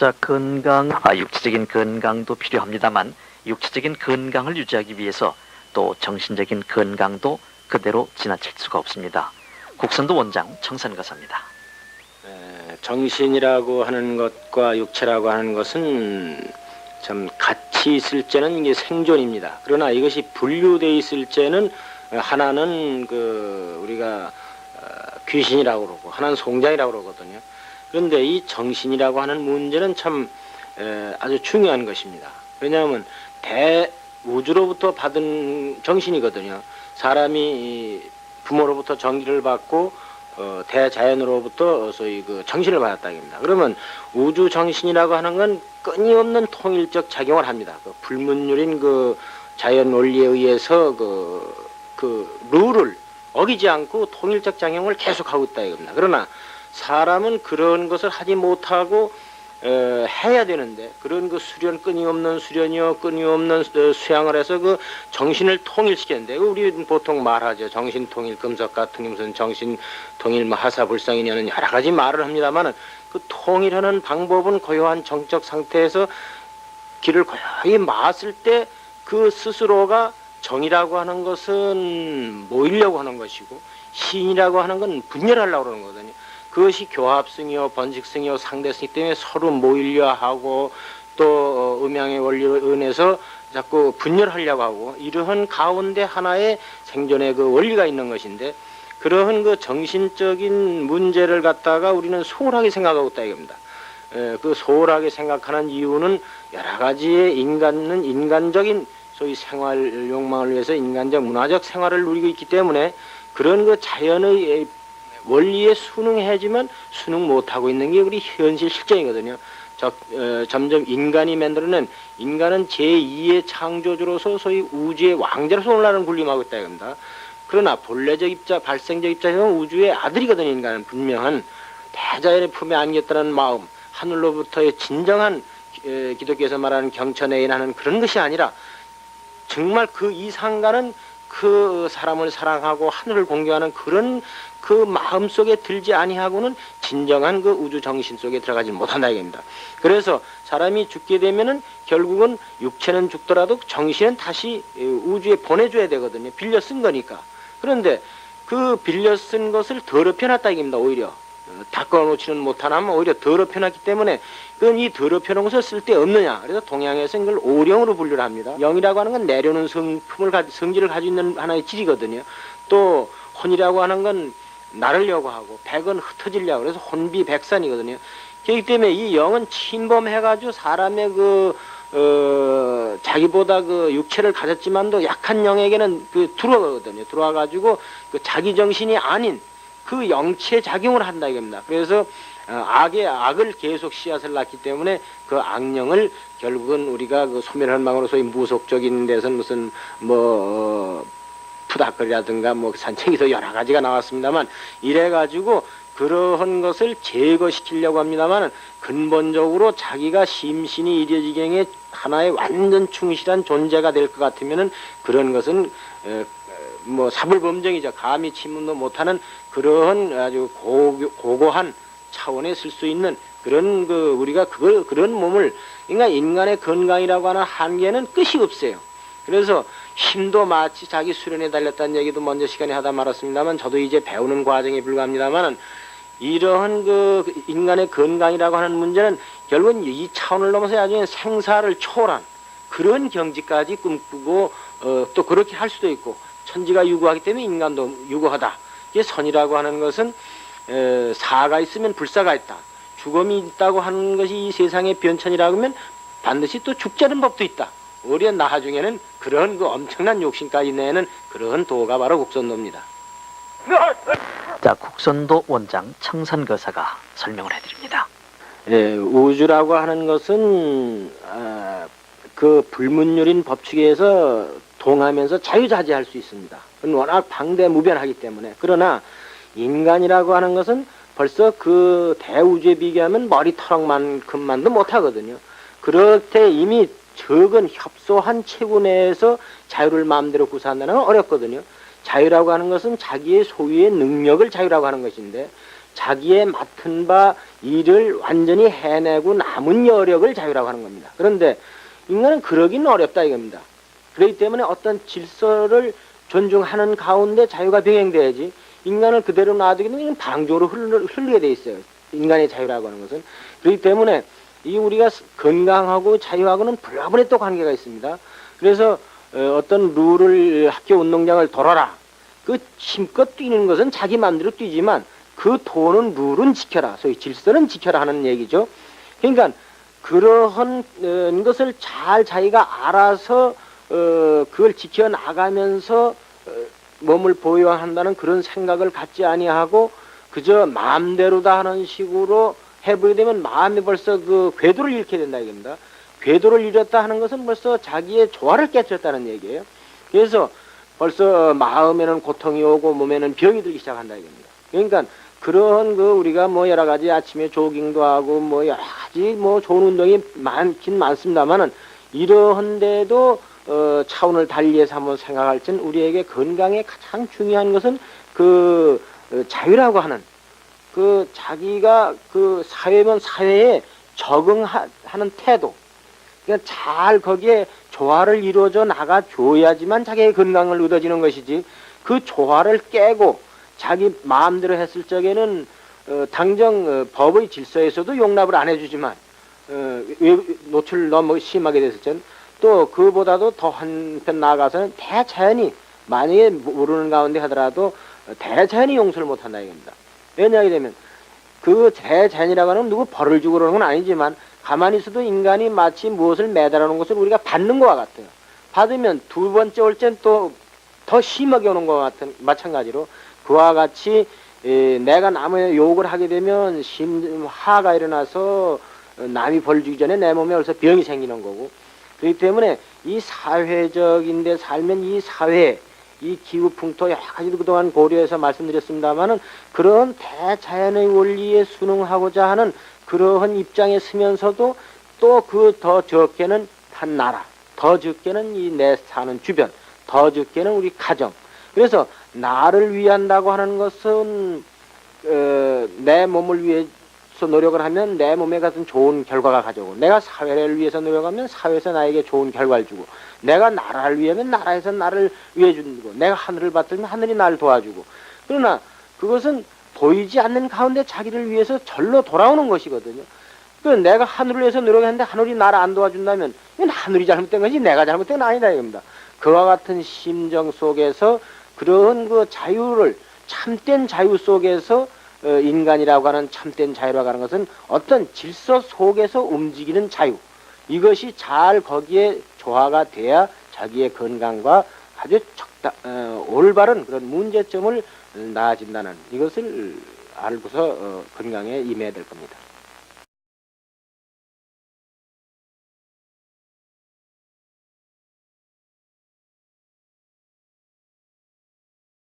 자, 육체적인 건강도 필요합니다만 육체적인 건강을 유지하기 위해서 또 정신적인 건강도 그대로 지나칠 수가 없습니다. 국선도 원장 청산거사입니다. 정신이라고 하는 것과 육체라고 하는 것은 참 같이 있을 때는 이게 생존입니다. 그러나 이것이 분류되어 있을 때는 하나는 우리가 귀신이라고 그러고 하나는 송장이라고 그러거든요. 그런데 이 정신이라고 하는 문제는 참 아주 중요한 것입니다. 왜냐하면 대우주로부터 받은 정신이거든요. 사람이 부모로부터 정기를 받고 대자연으로부터 소위 정신을 받았다 입니다. 그러면 우주 정신이라고 하는 건 끊임없는 통일적 작용을 합니다. 불문율인 자연 원리에 의해서 룰을 어기지 않고 통일적 작용을 계속하고 있다 이겁니다. 그러나 사람은 그런 것을 하지 못하고 해야 되는데 그런 수련 끊임없는 수련이요 끊임없는 수양을 해서 정신을 통일시켰는데 우리 보통 말하죠. 정신통일 금석같은 무슨 정신통일 하사불상이냐는 여러 가지 말을 합니다만은 그 통일하는 방법은 고요한 정적 상태에서 길을 고요히 마았을 때 그 스스로가 정이라고 하는 것은 모이려고 하는 것이고 신이라고 하는 건 분열하려고 하는 거거든요. 그것이 교합성이요 번식성이요 상대성이기 때문에 서로 모이려 하고 또 음양의 원리로 인해서 자꾸 분열하려고 하고 이러한 가운데 하나의 생존의 원리가 있는 것인데 그러한 정신적인 문제를 갖다가 우리는 소홀하게 생각하고 있다 이겁니다. 소홀하게 생각하는 이유는 여러 가지의 인간은 인간적인 소위 생활 욕망을 위해서 인간적 문화적 생활을 누리고 있기 때문에 그런 자연의 원리에 순응해야지만 순응 못하고 있는 게 우리 현실 실정이거든요. 점점 인간이 만들어낸 인간은 제2의 창조주로서 소위 우주의 왕자로서 오늘날은 군림하고 있다 이겁니다. 그러나 본래적 입장, 발생적 입장에서는 우주의 아들이거든요. 인간은 분명한 대자연의 품에 안겼다는 마음, 하늘로부터의 진정한 기독교에서 말하는 경천에 인하는 그런 것이 아니라 정말 그 이상가는 그 사람을 사랑하고 하늘을 공경하는 그런 마음 속에 들지 아니하고는 진정한 우주 정신 속에 들어가지 못한다 이겁니다. 그래서 사람이 죽게 되면은 결국은 육체는 죽더라도 정신은 다시 우주에 보내줘야 되거든요. 빌려 쓴 거니까. 그런데 그 빌려 쓴 것을 더럽혀놨다 이겁니다. 오히려 닦아놓지는 못하나면 오히려 더럽혀놨기 때문에 이 더럽혀놓은 것을 쓸 데 없느냐. 그래서 동양에서 이걸 오령으로 분류를 합니다. 영이라고 하는 건 내려오는 성질을 가지고 있는 하나의 질이거든요. 또 혼이라고 하는 건 나르려고 하고 백은 흩어지려고 그래서 혼비백산이거든요. 그렇기 때문에 이 영은 침범해가지고 사람의 자기보다 육체를 가졌지만도 약한 영에게는 들어가거든요. 들어와가지고 자기 정신이 아닌 영체의 작용을 한다 이겁니다. 그래서 악을 계속 씨앗을 낳기 때문에 그 악령을 결국은 우리가 소멸한 방으로 소위 무속적인 데서는 무슨 푸닥거리라든가 산책에서 여러 가지가 나왔습니다만 이래가지고 그러한 것을 제거시키려고 합니다만 근본적으로 자기가 심신이 이려지경에 하나의 완전 충실한 존재가 될 것 같으면은 그런 것은 사불범정이죠. 감히 침문도 못하는 그러한 아주 고고한 차원에 쓸 수 있는 그런 우리가 그런 몸을 그러니까 인간의 건강이라고 하는 한계는 끝이 없어요. 그래서 힘도 마치 자기 수련에 달렸다는 얘기도 먼저 시간에 하다 말았습니다만 저도 이제 배우는 과정에 불과합니다만은 이러한 인간의 건강이라고 하는 문제는 결국은 이 차원을 넘어서 나중에 생사를 초월한 그런 경지까지 꿈꾸고 또 그렇게 할 수도 있고 천지가 유구하기 때문에 인간도 유구하다. 이게 선이라고 하는 것은 사가 있으면 불사가 있다. 죽음이 있다고 하는 것이 이 세상의 변천이라고 하면 반드시 또 죽지 않은 법도 있다. 오히려 나중에는 그런 엄청난 욕심까지 내는 그런 도가 바로 국선도입니다. 자, 국선도 원장 청산거사가 설명을 해드립니다. 우주라고 하는 것은 불문율인 법칙에서 동하면서 자유자재할 수 있습니다. 그건 워낙 방대무변하기 때문에. 그러나 인간이라고 하는 것은 벌써 대우주에 비교하면 머리털럭만큼만도 못하거든요. 그럴 때 이미 적은 협소한 체구 내에서 자유를 마음대로 구사한다는 건 어렵거든요. 자유라고 하는 것은 자기의 소유의 능력을 자유라고 하는 것인데 자기의 맡은 바 일을 완전히 해내고 남은 여력을 자유라고 하는 겁니다. 그런데 인간은 그러기는 어렵다 이겁니다. 그렇기 때문에 어떤 질서를 존중하는 가운데 자유가 병행돼야지, 인간을 그대로 놔두게 되면 방조로 흘리게 돼 있어요. 인간의 자유라고 하는 것은. 그렇기 때문에 이 우리가 건강하고 자유하고는 불가분의 또 관계가 있습니다. 그래서 어떤 룰을, 학교 운동장을 돌아라, 그 힘껏 뛰는 것은 자기 마음대로 뛰지만 그 도는 룰은 지켜라, 소위 질서는 지켜라 하는 얘기죠. 그러니까 그러한 것을 잘 자기가 알아서 그걸 지켜나가면서 몸을 보유한다는 그런 생각을 갖지 아니하고 그저 마음대로다 하는 식으로 해보게 되면 마음이 벌써 그 궤도를 잃게 된다 이겁니다. 궤도를 잃었다 하는 것은 벌써 자기의 조화를 깨뜨렸다는 얘기예요. 그래서 벌써 마음에는 고통이 오고 몸에는 병이 들기 시작한다 이겁니다. 그러니까 그런 그 우리가 뭐 여러 가지 아침에 조깅도 하고 뭐 여러 가지 뭐 좋은 운동이 많긴 많습니다만은 이러한데도 차원을 달리해서 한번 생각할 땐 우리에게 건강에 가장 중요한 것은 그 자유라고 하는 그 자기가 그 사회면 사회에 적응하는 태도, 그러니까 잘 거기에 조화를 이루어져 나가 줘야지만 자기의 건강을 얻어지는 것이지, 그 조화를 깨고 자기 마음대로 했을 적에는 당장 법의 질서에서도 용납을 안 해주지만 노출 너무 심하게 됐을 땐 또 그보다도 더 한편 나아가서는 대자연히, 만약에 모르는 가운데 하더라도 대자연히 용서를 못한다 이겁니다. 왜냐하게 되면 그 대자연이라고 하는 누구 벌을 주고 그러는 건 아니지만 가만히 있어도 인간이 마치 무엇을 매달아 놓은 것을 우리가 받는 것과 같아요. 받으면 두 번째 올 땐 또 더 심하게 오는 것과 같은, 마찬가지로 그와 같이 내가 남의 욕을 하게 되면 화가 일어나서 남이 벌 주기 전에 내 몸에 벌써 병이 생기는 거고, 그렇기 때문에 이 사회적인데 살면 이 사회, 이 기후풍토 여러 가지도 그동안 고려해서 말씀드렸습니다마는 그런 대자연의 원리에 순응하고자 하는 그러한 입장에 서면서도 또 그 더 적게는 한 나라, 더 적게는 이 내 사는 주변, 더 적게는 우리 가정. 그래서 나를 위한다고 하는 것은 내 몸을 위해서 노력을 하면 내 몸에 같은 좋은 결과가 가져오고, 내가 사회를 위해서 노력하면 사회에서 나에게 좋은 결과를 주고, 내가 나라를 위하면 나라에서 나를 위해 주고, 내가 하늘을 받들면 하늘이 나를 도와주고. 그러나 그것은 보이지 않는 가운데 자기를 위해서 절로 돌아오는 것이거든요. 그 내가 하늘을 위해서 노력했는데 하늘이 나를 안 도와준다면 이건 하늘이 잘못된 것이 내가 잘못된 건 아니다 이겁니다. 그와 같은 심정 속에서 그런 그 자유를, 참된 자유 속에서 인간이라고 하는 참된 자유라고 하는 것은 어떤 질서 속에서 움직이는 자유, 이것이 잘 거기에 조화가 돼야 자기의 건강과 아주 올바른 그런 문제점을 나아진다는 이것을 알고서 건강에 임해야 될 겁니다.